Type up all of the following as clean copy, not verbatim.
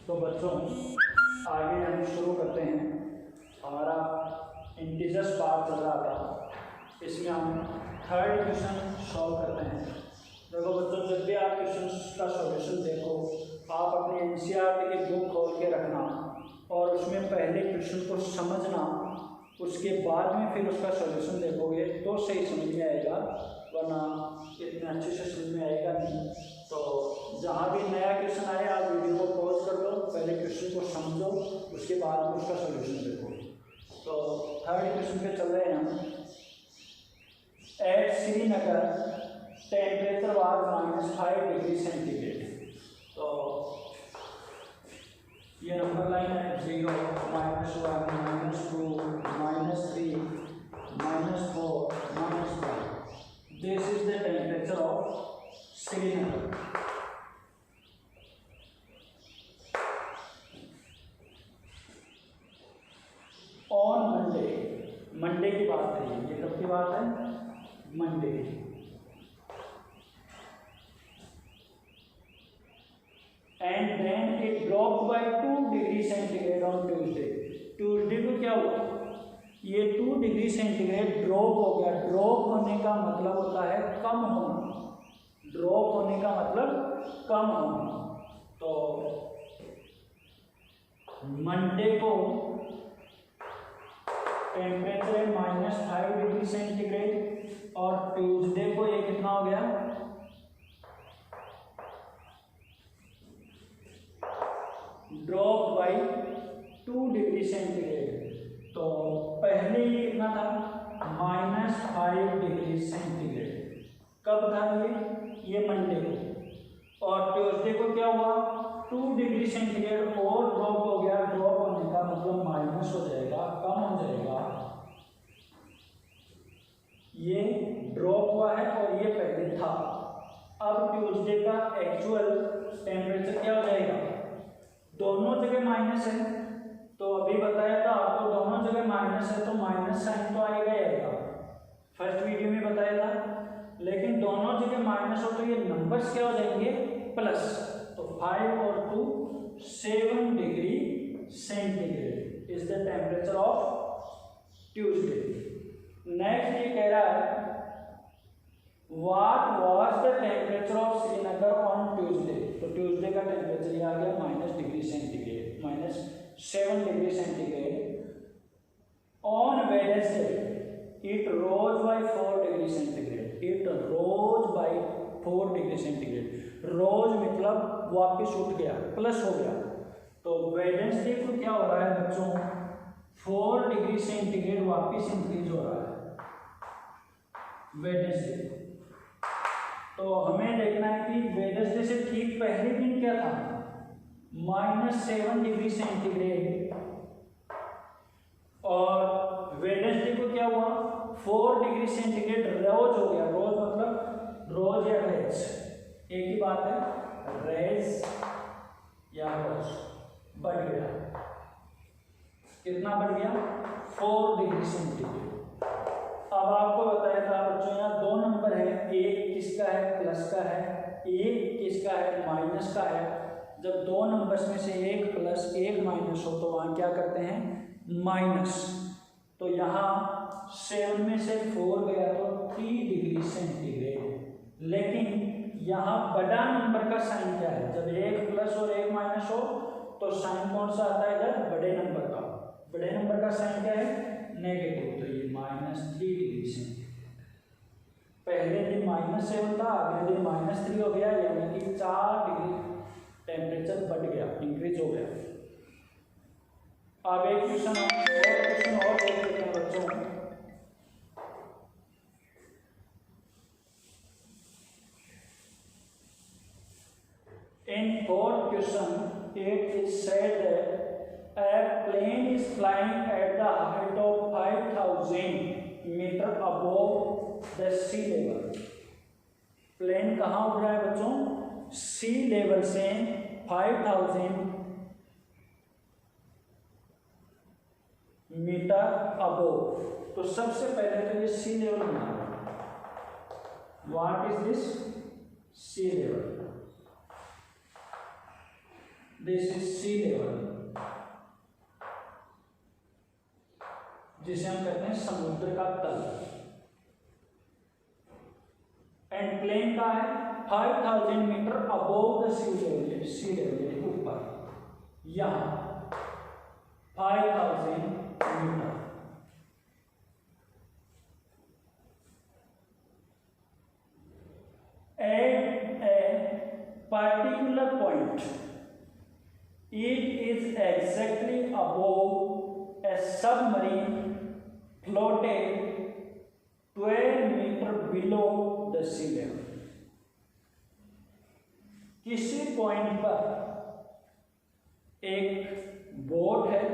तो बच्चों आगे हम शुरू करते हैं। हमारा इंटीजर्स पार्ट चल रहा था, इसमें हम थर्ड क्वेश्चन सॉल्व करते हैं। देखो बच्चों, जब भी आप क्वेश्चन का सॉल्यूशन देखो, आप अपनी एनसीईआरटी की बुक खोल के रखना और उसमें पहले क्वेश्चन को समझना, उसके बाद में फिर उसका सॉल्यूशन देखोगे तो सही समझ में आएगा, वरना इतने अच्छे से समझ में आएगा नहीं। तो जहाँ भी नया क्वेश्चन आए आप वीडियो को पॉज कर लो, पहले क्वेश्चन को समझो, उसके बाद में उसका सॉल्यूशन देखो। तो थर्ड क्वेश्चन पे चल रहे हैं हम। At Srinagar temperature was -5 degree centigrade. तो ये नंबर लाइन है 0, -1, -2, -3, -4, -5। This is the temperature of Srinagar. On Monday की बात है, ये कब की बात है? मंडे की। And then it drop by 2 degree centigrade on Tuesday को क्या हुआ? ये 2 डिग्री सेंटीग्रेड ड्रॉप हो गया। ड्रॉप होने का मतलब होता है कम होना। ड्रॉप होने का मतलब कम होना। तो मंडे को टेम्परेचर है -5 डिग्री सेंटीग्रेड और ट्यूसडे को ये कितना हो गया? Drop by 2 degree centigrade. तो पहले ये कितना था? -5 डिग्री सेंटीग्रेड। कब था ये मंडे को। और ट्यूसडे को क्या हुआ? 2 डिग्री सेंटीग्रेड और ड्रॉप हो गया। ड्रॉप होने का मतलब माइनस हो जाएगा, कम हो जाएगा। ये ड्रॉप हुआ है और ये पहले था। अब ट्यूसडे का एक्चुअल टेम्परेचर क्या हो जाएगा? दोनों जगह माइनस है, तो अभी बताया था आपको, दोनों जगह माइनस है तो माइनस साइन तो आएगा ही आएगा। फर्स्ट वीडियो में बताया था। लेकिन दोनों जगह माइनस हो तो ये नंबर्स क्या हो जाएंगे? प्लस। तो 5 और 2 7 degree centigrade is the temperature of Tuesday. Next ये कह रहा है what was the temperature of Srinagar on Tuesday. तो ट्यूसडे का टेम्परेचर ये आ गया -7 degree centigrade. On Wednesday it rose by 4 degree centigrade. It rose by 4 degree centigrade. Rose मतलब वापिस उठ गया, प्लस हो गया। तो वेडनेसडे को क्या हो रहा है बच्चों? 4 डिग्री सेंटीग्रेड वापिस इंक्रीज हो रहा है वेडनेसडे। तो हमें देखना है कि वेडनेसडे से ठीक पहले दिन क्या था? -7 डिग्री सेंटीग्रेड। और वेडनेसडे को क्या हुआ? 4 डिग्री सेंटीग्रेड रोज हो गया। रोज मतलब रोज या रेज, एक ही बात है। रेज या रोज बढ़ गया। कितना बढ़ गया? 4 डिग्री सेंटीग्रेड। अब आपको बताया था बच्चों, यहाँ 2 नंबर है, एक किसका है? प्लस का है, एक किसका है? माइनस का है। जब 2 नंबर्स में से एक प्लस एक माइनस हो तो वहाँ क्या करते हैं? माइनस। तो यहाँ 7 में से 4 गया तो 3 डिग्री सेंटीग्रेड। लेकिन यहाँ बड़ा नंबर का साइन क्या है? जब एक प्लस और एक माइनस हो तो साइन कौन सा आता है इधर? बड़े नंबर का। बड़े नंबर का साइन क्या है? नेगेटिव। तो ये -3 डिग्री सेंटीग्रेड। पहले दिन -7 था, अगले दिन -3 हो गया, यानी कि 4 डिग्री टेम्परेचर बढ़ गया, इंक्रीज हो गया। अब एक क्वेश्चन और देख लेते हैं बच्चों। In fourth question, it is said that a plane is flying at the height of 5000 meter above the sea level. Plane कहाँ उड़ रहा है बच्चों? सी लेवल से 5000 मीटर अबोव। तो सबसे पहले तो ये सी लेवल बना रहा है। What is this? Sea level. This is sea level, जिसे हम कहते हैं समुद्र का तल। एंड प्लेन का है 5000 metre above the sea level, ऊपर यहां 5000 metre. At a particular point, it is exactly above a submarine floated 12 meter below the sea level. किसी पॉइंट पर एक बोट है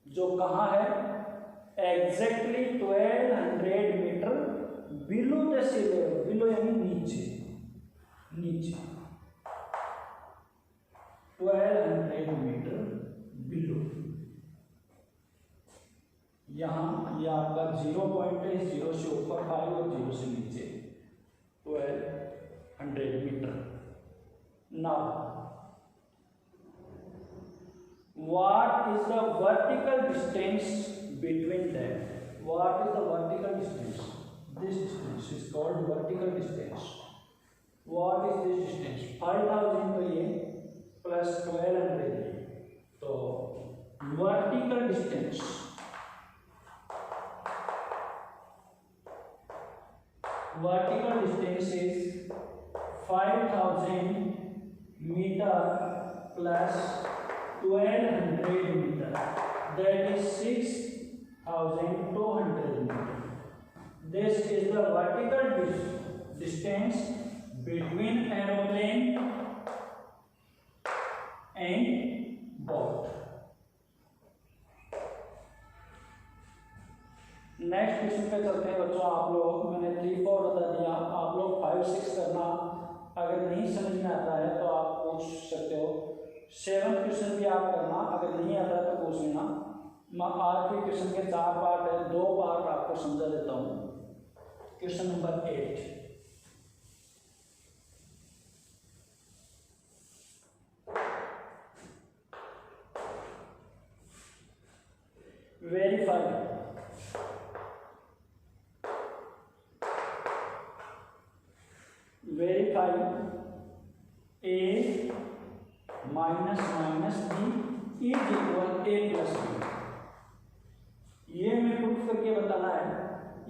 जो कहाँ है, exactly 1200 metre below the sea level, below यानी नीचे, नीचे 1200 मीटर बिलो। यहाँ ये आपका 0 पॉइंट है, 0 से ऊपर 5 और 0 से नीचे 1200 metre. Now what is the vertical distance between them? What is the vertical distance? This distance is called vertical distance. What is this distance? 5000 तो ये प्लस 1200, तो vertical distance is 5000 meter plus 1200 meter, that is 6200 meter. This is the vertical distance between aeroplane and boat. Next question पे चलते हैं बच्चों। आप लोग, मैंने 3, 4 बता दिया, आप लोग 5, 6 करना। अगर नहीं समझ में आता है तो आप पूछ सकते हो। 7th क्वेश्चन भी आप करना, अगर नहीं आता है तो पूछ लेना। मैं आज के क्वेश्चन के 4 पार्ट है, 2 पार्ट आपको समझा देता हूँ। Question number 8, verify a minus minus b is equal a plus b। ये हमें प्रूफ करके बताना है।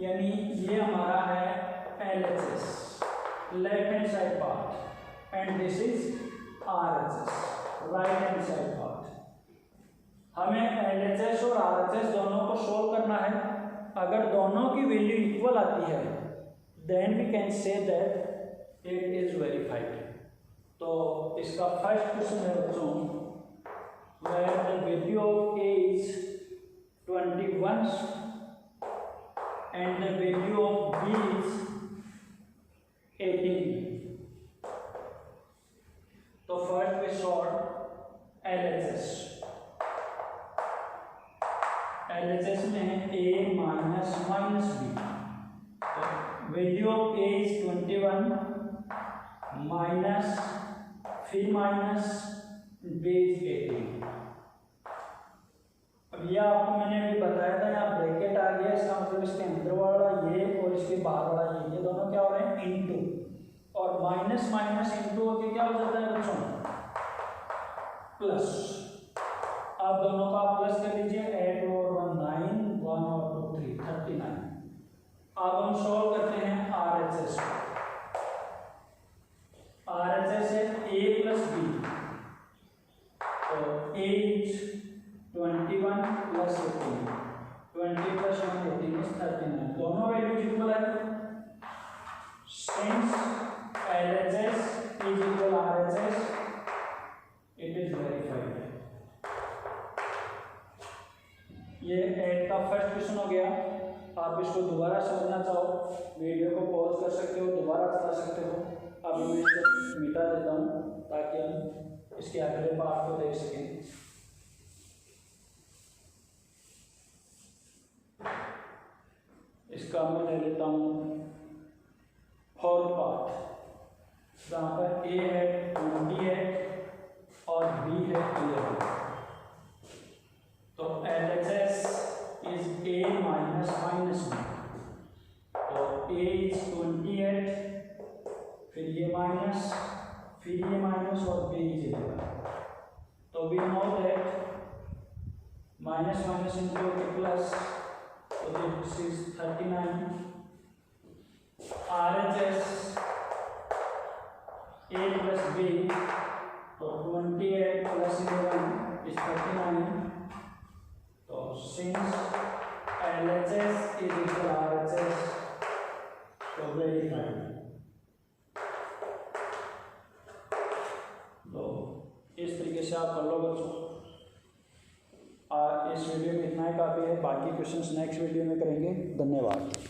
यानी ये हमारा है LHS, left hand side part, and this is RHS, right hand side part. हमें LHS और RHS दोनों को सोल्व करना है। अगर दोनों की वैल्यू इक्वल आती है then we can say that it is verified. तो इसका फर्स्ट क्वेश्चन है बच्चों, where the value of a is 21 and the value of b is 18. तो first way solve LHS। LHS में है a minus minus b। Value of a is 21 minus फिर minus base 18। अब यह आपको मैंने अभी बताया था, यहाँ ब्रैकेट आ गया, इसका मतलब इसके अंदर वाला ये और इसके बाहर वाला ये दोनों क्या हो रहे हैं, इनटू। और माइनस माइनस इनटू होके क्या हो जाता है बच्चों, प्लस। आप दोनों का प्लस कर लीजिए, 8 और 1 9, 1 और 2 3 39। अब हम सॉल्व करते हैं RHS। RHS है a प्लस b, तो a is 21 plus 18, 20 plus 1 18 is 39। दोनों वैल्यू इक्वल है। Since LHS is equal RHS, it is verified. ये 8 का फर्स्ट क्वेश्चन हो गया। आप इसको दोबारा समझना चाहो, वीडियो को पॉज कर सकते हो, दोबारा चला सकते हो। अभी मैं इसको मिटा देता हूँ ताकि हम इसके अगले पार्ट को देख सकें। इसका मैं ले लेता हूँ फोर्थ पार्ट, जहाँ पर a है 20 है और b फिर ये माइनस और बी जीरो, तो we know that minus minus into plus, तो this is 39, RHS A plus B, तो 28 प्लस 11 इज 39, तो since LHS is equal RHS, तो वेरीफाई। तो इस तरीके से आप कर लो बच्चों। इस वीडियो में इतना ही काफ़ी है, बाकी क्वेश्चंस नेक्स्ट वीडियो में करेंगे। धन्यवाद।